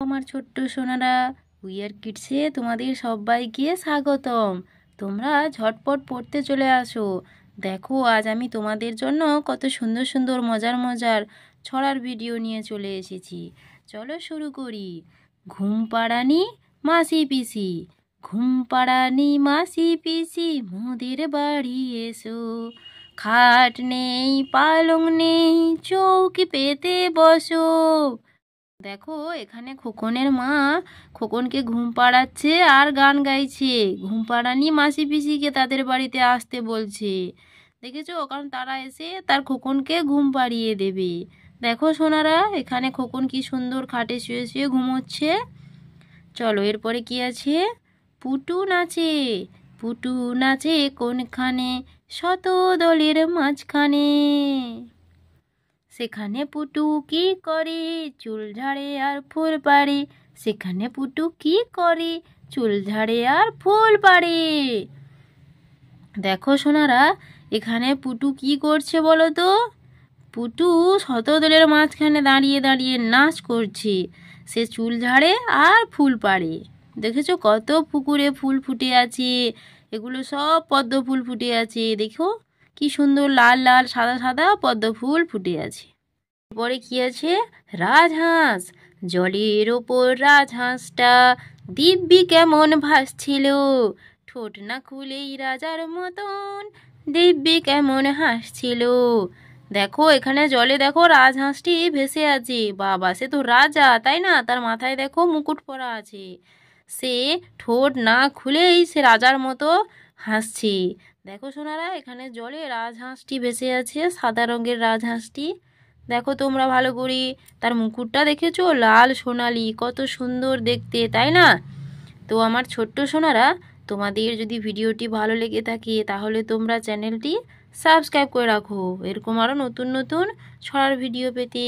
আমার ছোট্ট সোনারা, উইয়ার কিডসে তোমাদের সবাইকে স্বাগতম। তোমরা ঝটপট পড়তে চলে আসো। দেখো, আজ আমি তোমাদের জন্য কত সুন্দর সুন্দর মজার মজার ছড়ার ভিডিও নিয়ে চলে এসেছি। চলো শুরু করি। ঘুম পাড়ানি মাসি পিসি, ঘুম পাড়ানি মাসি পিসি, মোদের বাড়ি এসো। খাট নেই পালং নেই, চৌকি পেতে বসো। দেখো, এখানে খোকনের মা খোকনকে ঘুম পাড়াচ্ছে আর গান গাইছে। ঘুম পাড়ানি মাসি পিসিকে তাদের বাড়িতে আসতে বলছে। দেখেছো, কারণ তারা এসে তার খোকনকে ঘুম পাড়িয়ে দেবে। দেখো সোনারা, এখানে খোকন কি সুন্দর খাটে শুয়ে শুয়ে ঘুমোচ্ছে। চলো, এরপরে কি আছে? পুটু নাচে, পুটু নাচে কোনখানে, শত দলের মাঝখানে। সেখানে পুটু কি করে, চুল ঝাড়ে আর ফুল পাড়ে। সেখানে পুটু কি করে, চুল ঝাড়ে আর ফুল পাড়ে। দেখো সোনারা, এখানে পুটু কি করছে বলো তো? পুটু শতদলের মাঝখানে দাঁড়িয়ে দাঁড়িয়ে নাচ করছে। সে চুল ঝাড়ে আর ফুল পাড়ে। দেখেছো, কত পুকুরে ফুল ফুটে আছে। এগুলো সব পদ্ম ফুল ফুটে আছে। দেখো কি সুন্দর লাল লাল সাদা সাদা পদ্ম ফুল ফুটে আছে। পরে কি আছে? রাজহাঁস, জলের ওপর রাজহাঁসটা দিব্যি কেমন ভাসছিল। ঠোঁট না খুলেই রাজার মতন দিব্যি কেমন হাসছিল। দেখো, এখানে জলে দেখো রাজহাঁসটি ভেসে আছে। বাবা, সে তো রাজা, তাই না? তার মাথায় দেখো মুকুট পরা আছে। সে ঠোঁট না খুলেই সে রাজার মতো হাসছে। দেখো সোনারা, এখানে জলে রাজহাঁসটি ভেসে আছে, সাদা রঙের রাজহাঁসটি। দেখো তোমরা ভালো করে, তার মুকুটটা দেখেছো? লাল সোনালি, কত সুন্দর দেখতে, তাই না? তো আমার ছোট্ট সোনারা, তোমাদের যদি ভিডিওটি ভালো লেগে থাকে তাহলে তোমরা চ্যানেলটি সাবস্ক্রাইব করে রাখো, এরকম আরও নতুন নতুন ছড়ার ভিডিও পেতে।